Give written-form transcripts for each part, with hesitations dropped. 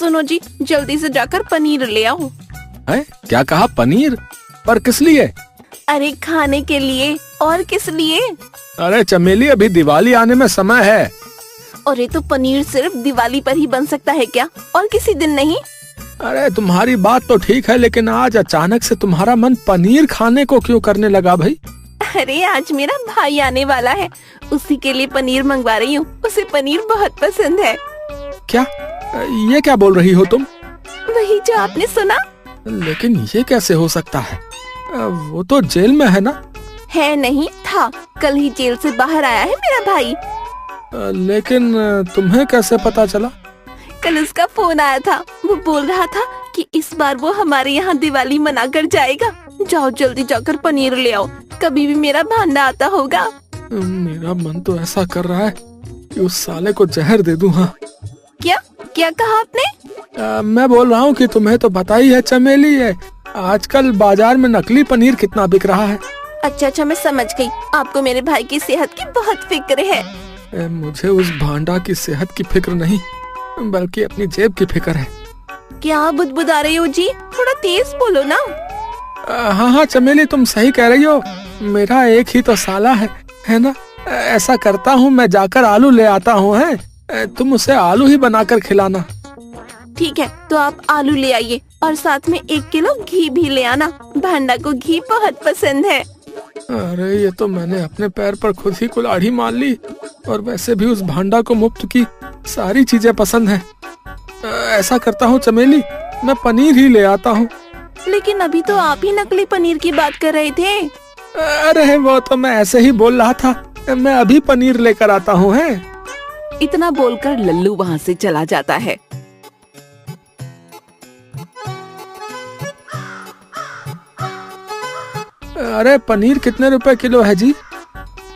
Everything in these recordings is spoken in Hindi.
सुनो जी, जल्दी से जाकर पनीर ले आओ। है? क्या कहा? पनीर? पर किस लिए? अरे खाने के लिए, और किस लिए? अरे चमेली, अभी दिवाली आने में समय है। अरे तो पनीर सिर्फ दिवाली पर ही बन सकता है क्या, और किसी दिन नहीं? अरे तुम्हारी बात तो ठीक है, लेकिन आज अचानक से तुम्हारा मन पनीर खाने को क्यों करने लगा भाई? अरे आज मेरा भाई आने वाला है, उसी के लिए पनीर मंगवा रही हूँ। उसे पनीर बहुत पसंद है। क्या? ये क्या बोल रही हो तुम? वही जो आपने सुना। लेकिन ये कैसे हो सकता है? वो तो जेल में है ना? है नहीं, था। कल ही जेल से बाहर आया है मेरा भाई। लेकिन तुम्हें कैसे पता चला? कल उसका फोन आया था। वो बोल रहा था कि इस बार वो हमारे यहाँ दिवाली मना कर जाएगा। जाओ जल्दी जाकर पनीर ले आओ, कभी भी मेरा भांडा आता होगा। मेरा मन तो ऐसा कर रहा है कि उस साले को जहर दे दूं। हाँ। क्या क्या कहा आपने? मैं बोल रहा हूँ कि तुम्हें तो पता ही है चमेली, है आजकल बाजार में नकली पनीर कितना बिक रहा है। अच्छा, मैं समझ गई। आपको मेरे भाई की सेहत की बहुत फिक्र है। मुझे उस भांडा की सेहत की फिक्र नहीं, बल्कि अपनी जेब की फिक्र है। क्या बुदबुदा रहे हो जी? थोड़ा तेज बोलो ना। हाँ चमेली, तुम सही कह रही हो। मेरा एक ही तो साला है ना? ऐसा करता हूँ, मैं जाकर आलू ले आता हूँ। है तुम उसे आलू ही बनाकर खिलाना। ठीक है, तो आप आलू ले आइए और साथ में 1 किलो घी भी ले आना। भांडा को घी बहुत पसंद है। अरे ये तो मैंने अपने पैर पर खुद ही कुल्हाड़ी मार ली। और वैसे भी उस भांडा को मुफ्त की सारी चीजें पसंद है। ऐसा करता हूँ चमेली, मैं पनीर ही ले आता हूँ। लेकिन अभी तो आप ही नकली पनीर की बात कर रहे थे। अरे वो तो मैं ऐसे ही बोल रहा था। मैं अभी पनीर लेकर आता हूँ। है इतना बोलकर लल्लू वहाँ से चला जाता है। अरे पनीर कितने रुपए किलो है जी?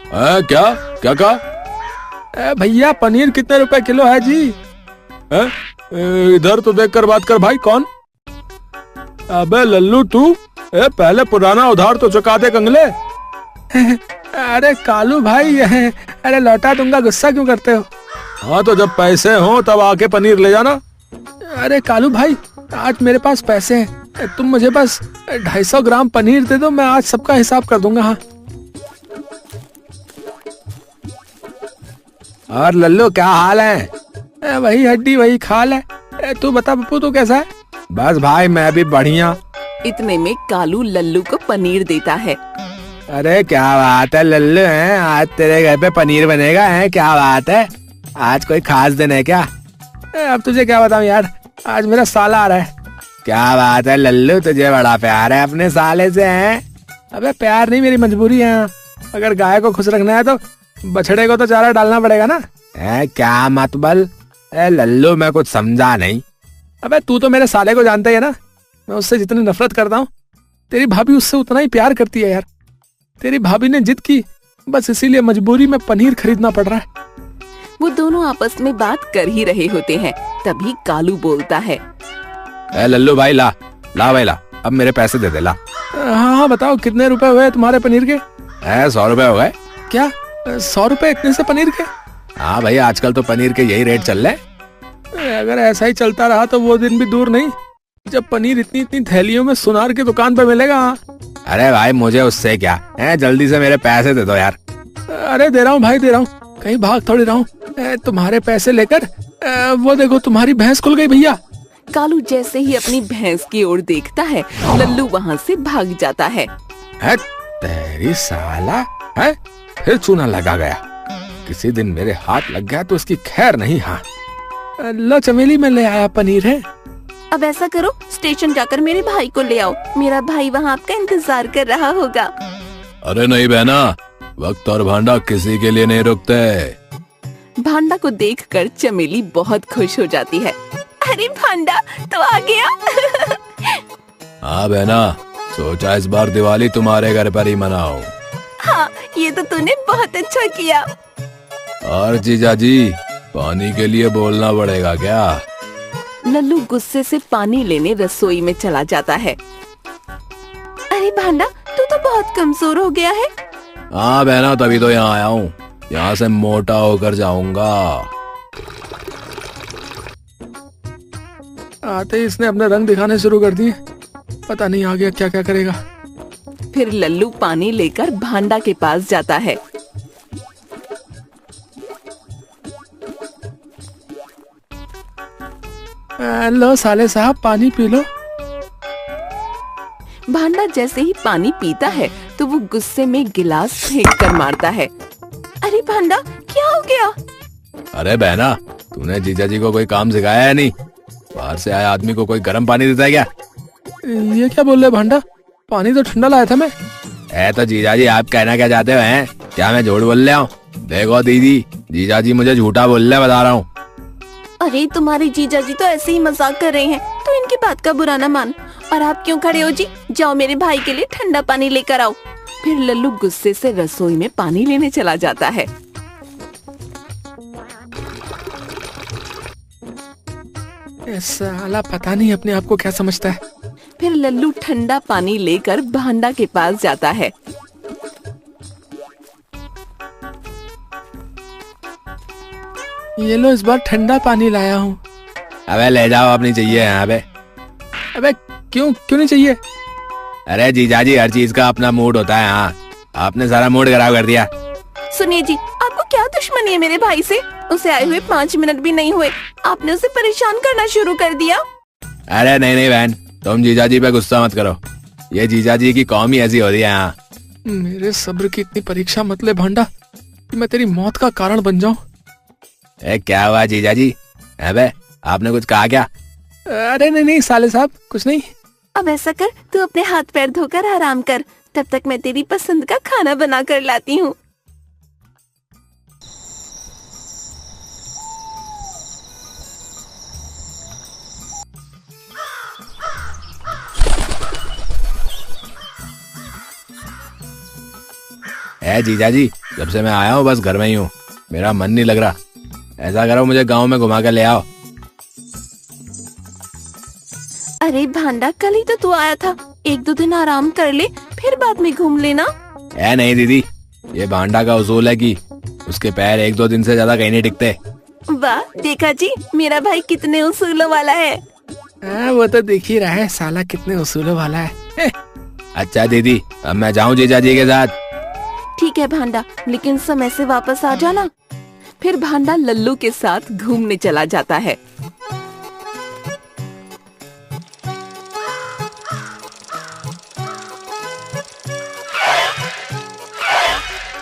क्या क्या कहा? भैया पनीर कितने रुपए किलो है जी? इधर तो देखकर बात कर भाई। कौन? अबे लल्लू तू, पहले पुराना उधार तो चुका दे कंगले। अरे कालू भाई, अरे लौटा दूंगा, गुस्सा क्यों करते हो? हाँ तो जब पैसे हो तब आके पनीर ले जाना। अरे कालू भाई, आज मेरे पास पैसे हैं, तुम मुझे बस 250 ग्राम पनीर दे दो, मैं आज सबका हिसाब कर दूंगा। हाँ। और लल्लू क्या हाल है? वही हड्डी वही खाल है। तू बता पप्पू, तू कैसा है? बस भाई मैं भी बढ़िया। इतने में कालू लल्लू को पनीर देता है। अरे क्या बात है लल्लू, है आज तेरे घर पे पनीर बनेगा? है क्या बात है? आज कोई खास दिन है क्या? अब तुझे क्या बताऊं यार, आज मेरा साला आ रहा है। क्या बात है लल्लू, तुझे बड़ा प्यार है अपने साले से? है? अबे प्यार नहीं, मेरी मजबूरी है। अगर गाय को खुश रखना है तो बछड़े को तो चारा डालना पड़ेगा ना। है क्या मतबल? लल्लू मैं कुछ समझा नहीं। अबे तू तो मेरे साले को जानता ही है ना, मैं उससे जितनी नफरत करता हूँ, तेरी भाभी उससे उतना ही प्यार करती है यार। तेरी भाभी ने जिद की, बस इसीलिए मजबूरी में पनीर खरीदना पड़ रहा है। वो दोनों आपस में बात कर ही रहे होते हैं, तभी कालू बोलता है। लल्लू भाई ला भाई ला, अब मेरे पैसे दे दे ला। हाँ बताओ कितने रुपए हुए तुम्हारे पनीर के? 100 रुपए हो गए। क्या 100 रुपए इतने से पनीर के? हाँ भाई, आजकल तो पनीर के यही रेट चल रहे। अगर ऐसा ही चलता रहा तो वो दिन भी दूर नहीं जब पनीर इतनी इतनी थैलियों में सुनार की दुकान पे मिलेगा। अरे भाई मुझे उससे क्या है, जल्दी से मेरे पैसे दे दो यार। अरे दे रहा हूँ भाई, दे रहा हूँ, कहीं भाग थोड़ी रहा हूँ। तुम्हारे पैसे लेकर वो देखो तुम्हारी भैंस खुल गई भैया। कालू जैसे ही अपनी भैंस की ओर देखता है, लल्लू वहाँ से भाग जाता है। तेरी साला, है फिर चूना लगा गया। किसी दिन मेरे हाथ लग गया तो इसकी खैर नहीं। हाँ लो चमेली, मैं ले आया पनीर। है अब ऐसा करो, स्टेशन जाकर मेरे भाई को ले आओ, मेरा भाई वहाँ आपका इंतजार कर रहा होगा। अरे नहीं बहना, वक्त और भांडा किसी के लिए नहीं रुकते। भांडा को देखकर चमेली बहुत खुश हो जाती है। अरे भांडा तो आ गया। हाँ बहना, सोचा इस बार दिवाली तुम्हारे घर पर ही मनाऊं। हाँ ये तो तूने बहुत अच्छा किया। और जीजा जी, पानी के लिए बोलना पड़ेगा क्या? लल्लू गुस्से से पानी लेने रसोई में चला जाता है। अरे भांडा, तू तो बहुत कमजोर हो गया है। हाँ बहना, तभी तो यहाँ आया हूँ, यहाँ से मोटा होकर जाऊंगा। आते ही इसने अपने रंग दिखाने शुरू कर दिए। पता नहीं आगे क्या क्या करेगा। फिर लल्लू पानी लेकर भांडा के पास जाता है। लो साले साहब, पानी पी लो। भांडा जैसे ही पानी पीता है तो वो गुस्से में गिलास फेंक कर मारता है। अरे भांडा, क्या हो गया? अरे बहना, तूने जीजा जी को कोई काम सिखाया है नहीं? बाहर से आए आदमी को कोई गर्म पानी देता है क्या? ये क्या बोल रहे भांडा? पानी तो ठंडा लाया था मैं। तो जीजा जी, आप कहना क्या चाहते हो हैं? क्या मैं झूठ बोल रहा हूँ? देखो दीदी, जीजा जी मुझे झूठा बोल रहे, बता रहा हूँ। अरे तुम्हारे जीजा जी तो ऐसे ही मजाक कर रहे हैं, तो इनकी बात का बुरा ना मान। और आप क्यों खड़े हो जी? जाओ मेरे भाई के लिए ठंडा पानी लेकर आओ। फिर लल्लू गुस्से से रसोई में पानी लेने चला जाता है। साला पता नहीं अपने आप को क्या समझता है। फिर लल्लू ठंडा पानी लेकर भांडा के पास जाता है। ये लो, इस बार ठंडा पानी लाया हूँ। अबे ले जाओ, अब नहीं चाहिए यहाँ पे। अबे क्यों नहीं चाहिए? अरे जीजाजी, हर चीज का अपना मूड होता है। हाँ, आपने सारा मूड खराब कर दिया। सुनिए जी, आपको क्या दुश्मनी है मेरे भाई से? उसे आए हुए 5 मिनट भी नहीं हुए, आपने उसे परेशान करना शुरू कर दिया। अरे नहीं बहन, तुम जीजाजी पे गुस्सा मत करो। ये जीजाजी की कौम ही ऐसी हो रही है। यहाँ मेरे सब्र की इतनी परीक्षा मत ले भांडा कि मैं तेरी मौत का कारण बन जाऊं। क्या हुआ जीजाजी? अबे आपने कुछ कहा क्या? अरे नहीं साले साहब, कुछ नहीं। अब ऐसा कर, तू अपने हाथ पैर धोकर आराम कर, तब तक मैं तेरी पसंद का खाना बना कर लाती हूँ। जीजाजी, जब से मैं आया हूँ बस घर में ही हूँ, मेरा मन नहीं लग रहा। ऐसा करो, मुझे गांव में घुमा कर ले आओ। अरे भांडा, कल ही तो तू आया था, 1-2 दिन आराम कर ले, फिर बाद में घूम लेना। नहीं दीदी, ये भांडा का उसूल है कि उसके पैर 1-2 दिन से ज्यादा कहीं नहीं टिकते। वाह, देखा जी, मेरा भाई कितने उसूलों वाला है। वो तो दिख ही रहा है, साला कितने उसूलों वाला है। अच्छा दीदी, अब मैं जाऊँ जीजाजी के साथ? ठीक है भांडा, लेकिन समय से वापस आ जाना। फिर भांडा लल्लू के साथ घूमने चला जाता है।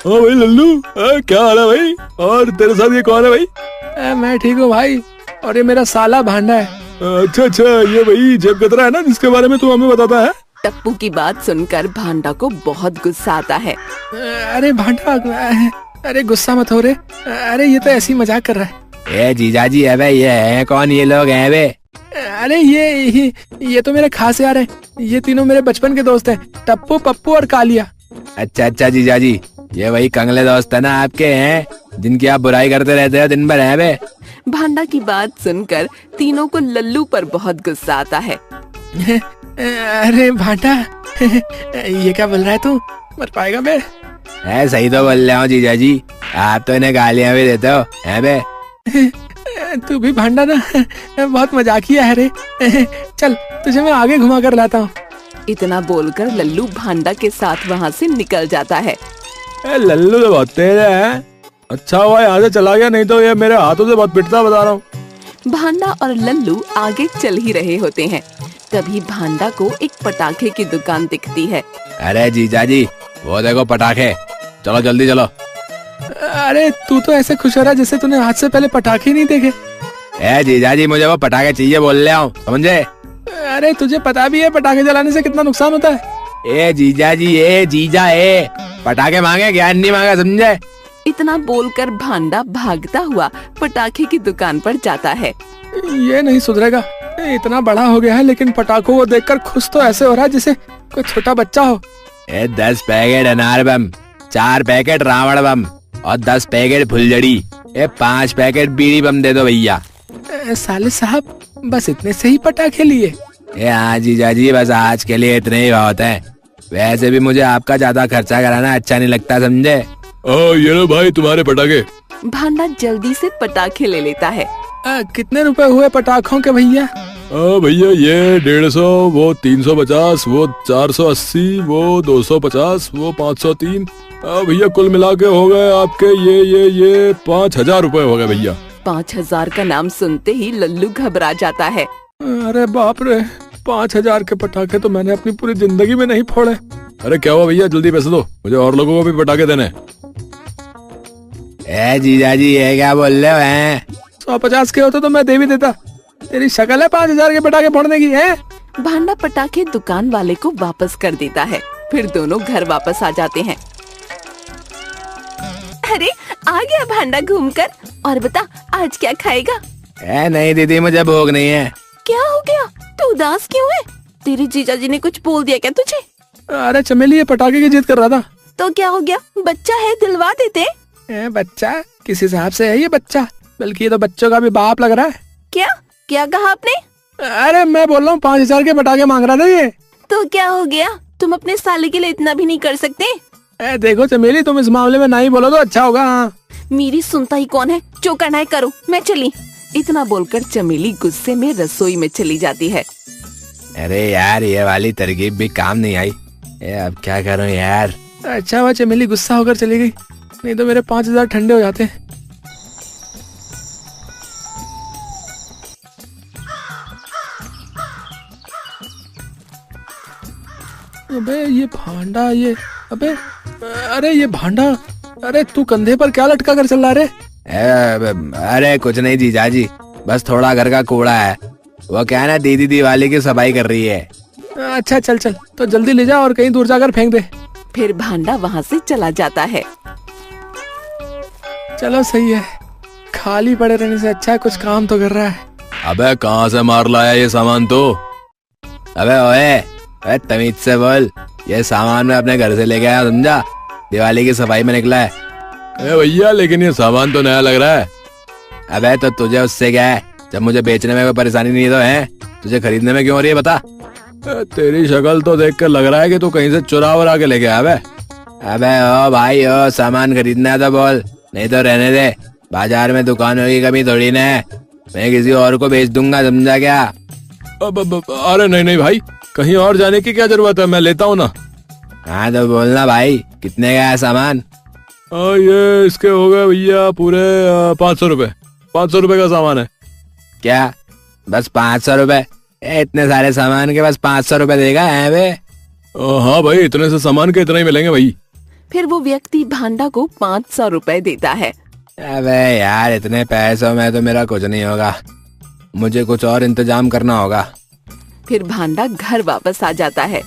भाई लल्लू, क्या हाल है भाई? और तेरे साथ ये कौन है भाई? मैं ठीक हूँ भाई, और ये मेरा साला भांडा है। अच्छा, ये वही जेब कतरा है ना, जिसके बारे में तू हमें बताता है? टप्पू की बात सुनकर भांडा को बहुत गुस्सा आता है। अरे भांडा, अरे गुस्सा मत हो रे। अरे ये तो ऐसी मजाक कर रहा है। जीजाजी, अबे ये है कौन? ये लोग हैं बे? अरे ये तो मेरे खास यार है। ये तीनों मेरे बचपन के दोस्त हैं, टप्पू, पप्पू और कालिया। अच्छा जीजाजी, ये वही कंगले दोस्त है ना आपके, हैं जिनकी आप बुराई करते रहते हो दिन भर, है बे? भांडा की बात सुनकर तीनों को लल्लू पर बहुत गुस्सा आता है। अरे भांडा, ये क्या बोल रहा है तू? मर पाएगा बे? सही तो बोल रहा हूँ जीजाजी, आप तो इन्हें गालियाँ भी देते हो, है बे? तू भी भांडा ना, बहुत मजाकिया है रे। चल, तुझे मैं आगे घुमा कर लाता हूँ। इतना बोलकर लल्लू भांडा के साथ वहाँ से निकल जाता है। लल्लू तो बहुत तेज है। अच्छा हुआ यहाँ से चला गया, नहीं तो ये मेरे हाथों से बहुत पिटता, बता रहा हूँ। भांडा और लल्लू आगे चल ही रहे होते हैं, तभी भांडा को एक पटाखे की दुकान दिखती है। अरे जीजाजी, वो देखो पटाखे, चलो जल्दी चलो। अरे तू तो ऐसे खुश हो रहा जैसे तूने आज से पहले पटाखे नहीं देखे। जीजाजी, मुझे वो पटाखे चाहिए बोल रहा हूँ, समझे? अरे तुझे पता भी है पटाखे जलाने से कितना नुकसान होता है। जीजाजी, जीजा पटाखे मांगे, ज्ञान नहीं मांगा, समझे? इतना बोलकर भांडा भागता हुआ पटाखे की दुकान पर जाता है। ये नहीं सुधरेगा, इतना बड़ा हो गया है लेकिन पटाखों को देखकर खुश तो ऐसे हो रहा है जैसे कोई छोटा बच्चा हो। 10 पैकेट अनार बम, 4 पैकेट रावण बम और 10 पैकेट फुलझड़ी, 5 पैकेट बीड़ी बम दे दो भैया। साले साहब, बस इतने से ही पटाखे लिए? हाँ जीजाजी, बस आज के लिए इतने ही बहुत है। वैसे भी मुझे आपका ज्यादा खर्चा कराना अच्छा नहीं लगता, समझे? ये लो भाई तुम्हारे पटाखे। भांडा जल्दी से पटाखे ले लेता है। कितने रुपए हुए पटाखों के भैया? भैया ये 150, वो 350, वो 480, वो 250, वो 503। भैया कुल मिला के हो गए आपके ये 5,000 रुपए हो गए भैया। 5,000 का नाम सुनते ही लल्लू घबरा जाता है। अरे बाप रे, 5,000 के पटाखे तो मैंने अपनी पूरी जिंदगी में नहीं फोड़े। अरे क्या हुआ भैया, जल्दी पैसे दो, मुझे और लोगों को भी पटाखे देने। जीजा जी ये क्या बोल रहे हो हैं? 150 के होते तो मैं दे भी देता। तेरी शक्ल है 5,000 के पटाखे फोड़ने की है? भांडा पटाखे दुकान वाले को वापस कर देता है। फिर दोनों घर वापस आ जाते हैं। अरे आ गया भांडा घूमकर। और बता आज क्या खाएगा? नहीं दीदी, मुझे भूख नहीं है। क्या हो गया, तू उदास क्यों है? तेरे जीजा जी ने कुछ बोल दिया क्या तुझे? अरे चमेली ये पटाखे की जिद कर रहा था। तो क्या हो गया, बच्चा है दिलवा देते। बच्चा किस हिसाब से है ये बच्चा? बल्कि ये तो बच्चों का भी बाप लग रहा है। क्या क्या कहा आपने? अरे मैं बोल रहा हूँ 5,000 के पटाखे मांग रहा था ये। तो क्या हो गया, तुम अपने साले के लिए इतना भी नहीं कर सकते? देखो चमेली, तुम इस मामले में नहीं बोलो तो अच्छा होगा। मेरी सुनता ही कौन है, जो करना है करो, मैं चली। इतना बोलकर चमेली गुस्से में रसोई में चली जाती है। अरे यार ये वाली तरकीब भी काम नहीं आई। अब क्या करूं यार। अच्छा हुआ चमेली गुस्सा होकर चली गई, नहीं तो मेरे 5,000 ठंडे हो जाते। अबे ये भांडा, ये अबे अरे ये भांडा, अरे तू कंधे पर क्या लटका कर चल रहा रे? अरे कुछ नहीं जीजा जी, बस थोड़ा घर का कूड़ा है। वो क्या है ना, दीदी दिवाली की सफाई कर रही है। अच्छा चल चल, तो जल्दी ले जा और कहीं दूर जाकर फेंक दे। फिर भांडा वहाँ से चला जाता है। चलो सही है, खाली पड़े रहने से अच्छा कुछ काम तो कर रहा है। अबे कहाँ से मार लाया ये सामान तो? अबे ओए तमीज से बोल, ये सामान मैं अपने घर से लेके आया, समझा? दिवाली की सफाई में निकला है। भैया लेकिन ये सामान तो नया लग रहा है। अबे तो तुझे उससे क्या है? जब मुझे बेचने में कोई परेशानी नहीं तो है, तुझे खरीदने में क्यों हो रही है बता? तेरी शक्ल तो देखकर लग रहा है कि तू कहीं से चुरा वुरा के लेके आया। अबे ओ भाई ओ, सामान खरीदना है तो बोल, नहीं तो रहने दे। बाजार में दुकानों की कमी थोड़ी ना है, मैं किसी और को बेच दूंगा, समझा क्या? अरे नहीं भाई, कहीं और जाने की क्या जरूरत है, मैं लेता हूँ ना। हाँ तो बोलना भाई, कितने का है सामान? ये इसके हो गए भैया पूरे 500 रुपए। 500 रुपए का सामान है। क्या बस 500 रुपए? इतने सारे सामान के बस 500 रुपए देगा है बे? हाँ भाई, इतने से सामान के इतना ही मिलेंगे भाई। फिर वो व्यक्ति भांडा को 500 रुपए देता है। अबे यार इतने पैसों में तो मेरा कुछ नहीं होगा, मुझे कुछ और इंतजाम करना होगा। फिर भांडा घर वापस आ जाता है।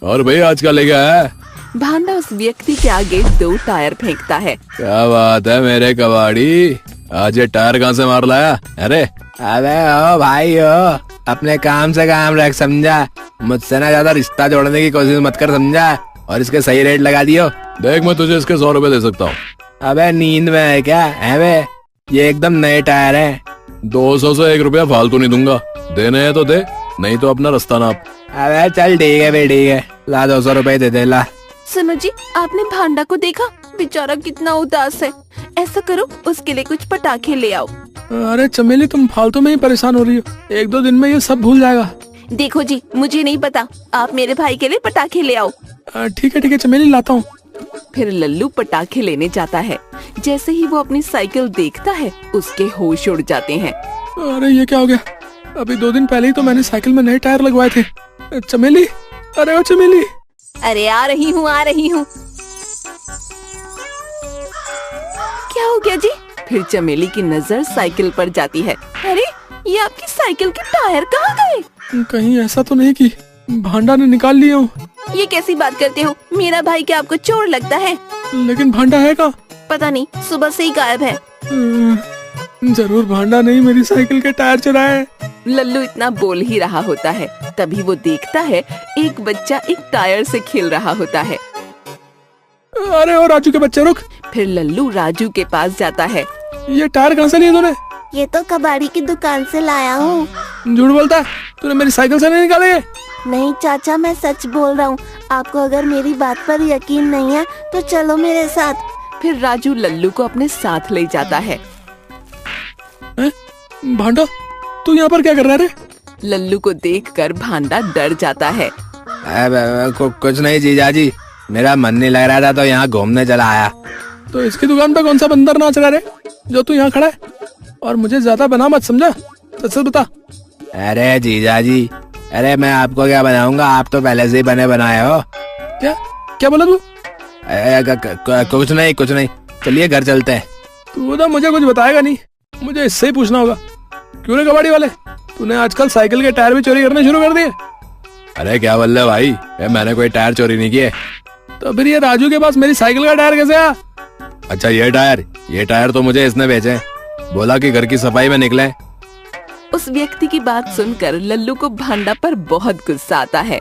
और भाई आज क्या ले गया है? भांडा उस व्यक्ति के आगे 2 टायर फेंकता है। क्या बात है मेरे कबाड़ी, आज ये टायर कहाँ से मार लाया? अरे अबे ओ भाई ओ, अपने काम से काम रख, समझा? मुझसे ना ज्यादा रिश्ता जोड़ने की कोशिश मत कर, समझा? और इसके सही रेट लगा दियो। देख मैं तुझे इसके 100 रुपए दे सकता हूँ। अबे नींद में है क्या? है बे, ये एकदम नए टायर है। 200 से 1 रुपया फालतू नहीं दूंगा, देने हैं तो दे, नहीं तो अपना रास्ता नाप। अबे चल ठीक है बे, ठीक है, ला 200 रुपए दे दे, ला। सुनो जी, आपने भांडा को देखा? बेचारा कितना उदास है। ऐसा करो, उसके लिए कुछ पटाखे ले आओ। अरे चमेली तुम फालतू में ही परेशान हो रही हो, 1-2 दिन में ये सब भूल जाएगा। देखो जी, मुझे नहीं पता, आप मेरे भाई के लिए पटाखे ले आओ। ठीक है चमेली, लाता हूँ। फिर लल्लू पटाखे लेने जाता है। जैसे ही वो अपनी साइकिल देखता है, उसके होश उड़ जाते हैं। अरे ये क्या हो गया? अभी 2 दिन पहले ही तो मैंने साइकिल में नए टायर लगवाए थे। चमेली, अरे ओ चमेली। अरे आ रही हूँ। क्या हो गया जी? फिर चमेली की नजर साइकिल पर जाती है। अरे ये आपकी साइकिल के टायर कहाँ गए? कहीं ऐसा तो नहीं कि भांडा ने निकाल लिया हो? ये कैसी बात करते हो? मेरा भाई क्या आपको चोर लगता है? लेकिन भांडा है कहाँ? पता नहीं, सुबह से ही गायब है। जरूर भांडा नहीं मेरी साइकिल के टायर चुराए। लल्लू इतना बोल ही रहा होता है, तभी वो देखता है एक बच्चा एक टायर से खेल रहा होता है। अरे ओ राजू के बच्चे, रुक। फिर लल्लू राजू के पास जाता है। ये टायर कहाँ से लिए तूने? ये तो कबाड़ी की दुकान से लाया हूँ। झूठ बोलता है, तूने मेरी साइकिल से नहीं निकाले? नहीं चाचा, मैं सच बोल रहा हूँ। आपको अगर मेरी बात पर यकीन नहीं है तो चलो मेरे साथ। फिर राजू लल्लू को अपने साथ ले जाता है। भांडा, तू यहाँ पर क्या कर रहा है रे? लल्लू को देखकर भांडा डर जाता है। कुछ नहीं जीजाजी, मेरा मन नहीं लग रहा था तो यहाँ घूमने चला आया। तो इसकी दुकान पे कौन सा बंदर नाच रहा है जो तू यहाँ खड़ा है? और मुझे ज्यादा बना मत, समझा? सच बता। अरे जीजाजी, अरे मैं आपको क्या बनाऊंगा, आप तो पहले से ही बने बनाए हो। क्या क्या बोला तू? कुछ नहीं, चलिए घर चलते हैं। तू तो मुझे कुछ बताएगा नहीं, मुझे इससे ही पूछना होगा। क्यों रे कबाड़ी वाले, तूने आजकल साइकिल के टायर भी चोरी करने शुरू कर दिए? अरे क्या बोल रहे हो भाई, मैंने कोई टायर चोरी नहीं किए। तो फिर ये राजू के पास मेरी साइकिल का टायर कैसे आया? अच्छा ये टायर तो मुझे इसने बेचे, बोला कि घर की सफाई में निकले। उस व्यक्ति की बात सुनकर लल्लू को भांडा पर बहुत गुस्सा आता है।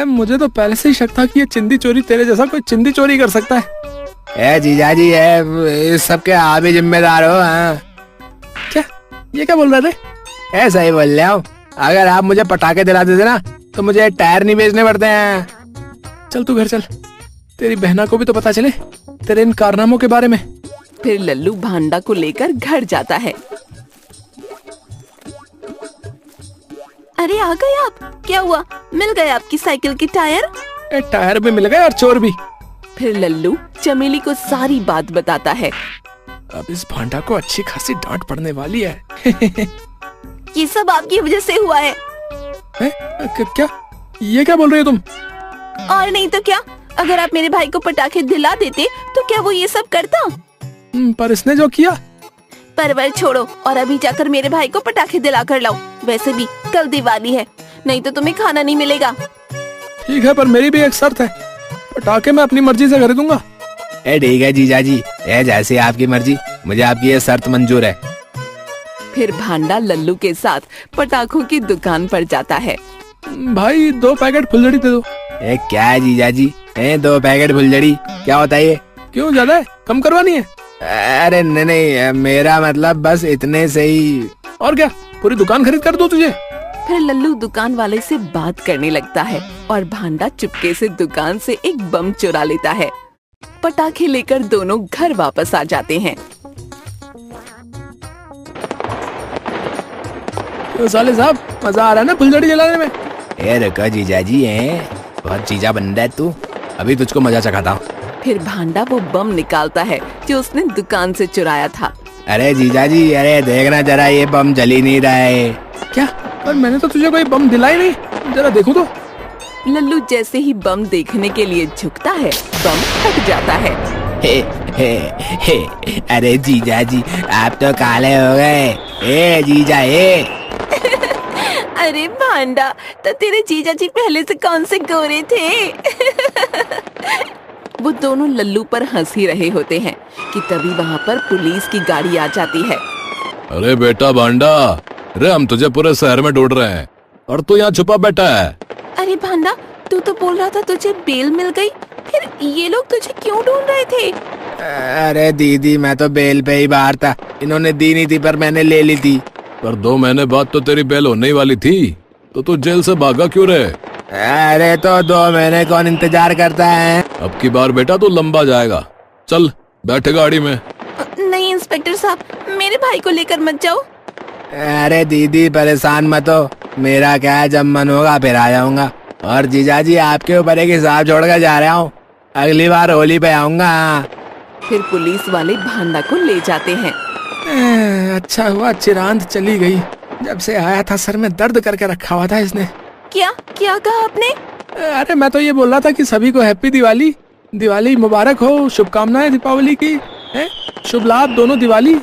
मुझे तो पहले से ही शक था कि ये चिंदी चोरी, तेरे जैसा कोई चिंदी चोरी कर सकता है। जीजाजी, इस सब के आप ही जिम्मेदार हो। क्या ये क्या बोल रहे थे? ऐसा ही बोल रहा हूँ, अगर आप मुझे पटाखे दिला देते ना तो मुझे टायर नहीं बेचने पड़ते हैं। चल तू घर चल, तेरी बहना को भी तो पता चले तेरे इन कारनामों के बारे में। फिर लल्लू भांडा को लेकर घर जाता है। अरे आ गए आप, क्या हुआ? मिल गए आपकी साइकिल के टायर? टायर भी मिल गए और चोर भी। फिर लल्लू चमेली को सारी बात बताता है। अब इस भांडा को अच्छी खासी डांट पड़ने वाली है। ये सब आपकी वजह से हुआ है। क्या ये क्या बोल रही हो तुम? और नहीं तो क्या, अगर आप मेरे भाई को पटाखे दिला देते तो क्या वो ये सब करता? पर इसने जो किया। परवर छोड़ो और अभी जाकर मेरे भाई को पटाखे दिला कर लाओ। वैसे भी कल दिवाली है, नहीं तो तुम्हें खाना नहीं मिलेगा। ठीक है, पर मेरी भी एक शर्त है, पटाखे मैं अपनी मर्जी से खरीदूंगा। ठीक है जीजाजी, जैसे आपकी मर्जी, मुझे आपकी ये शर्त मंजूर है। फिर भांडा लल्लू के साथ पटाखों की दुकान पर जाता है। भाई 2 पैकेट फुलझड़ी दे दो। क्या है जीजाजी, 2 पैकेट फुलझड़ी क्या होता है ये? क्यों, ज्यादा है? कम करवानी है? अरे नहीं, मेरा मतलब बस इतने से ही। और क्या, पूरी दुकान खरीद कर दूं तुझे? फिर लल्लू दुकान वाले से बात करने लगता है और भांडा चुपके से दुकान से एक बम चुरा लेता है। पटाखे लेकर दोनों घर वापस आ जाते हैं। तो साले साहब, मजा आ रहा है ना फुलझड़ी जलाने में? रुको जीजाजी, बहुत चीजा बन रहा है तू, अभी तुझको मजा चखाता हूँ। फिर भांडा वो बम निकालता है जो उसने दुकान से चुराया था। अरे जीजाजी, अरे देखना जरा, ये बम जल ही नहीं रहा है। क्या? पर मैंने तो तुझे कोई बम दिलाई नहीं, जरा देखो तो। लल्लू जैसे ही बम देखने के लिए झुकता है, बम फट जाता है। अरे जीजाजी, आप तो काले हो गए। जीजा अरे भांडा, तो तेरे जीजा जी पहले से कौन से गोरे थे? वो दोनों लल्लू पर हंस ही रहे होते हैं कि तभी वहाँ पर पुलिस की गाड़ी आ जाती है। अरे बेटा भांडा, अरे हम तुझे पूरे शहर में ढूंढ रहे हैं और तू यहाँ छुपा बैठा है। अरे भांडा, तू तो बोल रहा था तुझे बेल मिल गई, फिर ये लोग तुझे क्यों ढूंढ रहे थे? अरे दीदी, मैं तो बेल पे ही बाहर था, इन्होंने दी नहीं थी पर मैंने ले ली थी। पर 2 महीने बाद तो तेरी बेल होने ही वाली थी, तो तू जेल से भागा क्यों रे? अरे तो 2 महीने कौन इंतजार करता है? अब की बार बेटा तू लंबा जाएगा। चल बैठ गाड़ी में। नहीं इंस्पेक्टर साहब, मेरे भाई को लेकर मत जाओ। अरे दीदी परेशान मत हो, मेरा क्या है, जब मन होगा फिर आ जाऊंगा। और जीजाजी, आपके ऊपर एक हिसाब छोड़कर जा रहा हूँ, अगली बार होली पे आऊंगा। फिर पुलिस वाले भांडा को ले जाते हैं। अच्छा हुआ चिरांद चली गई, जब से आया था सर में दर्द करके रखा हुआ था इसने। क्या क्या कहा आपने? अरे मैं तो ये बोल रहा था कि सभी को हैप्पी दिवाली, दिवाली मुबारक हो, शुभकामनाएं दीपावली की। शुभ लाभ दोनों दिवाली।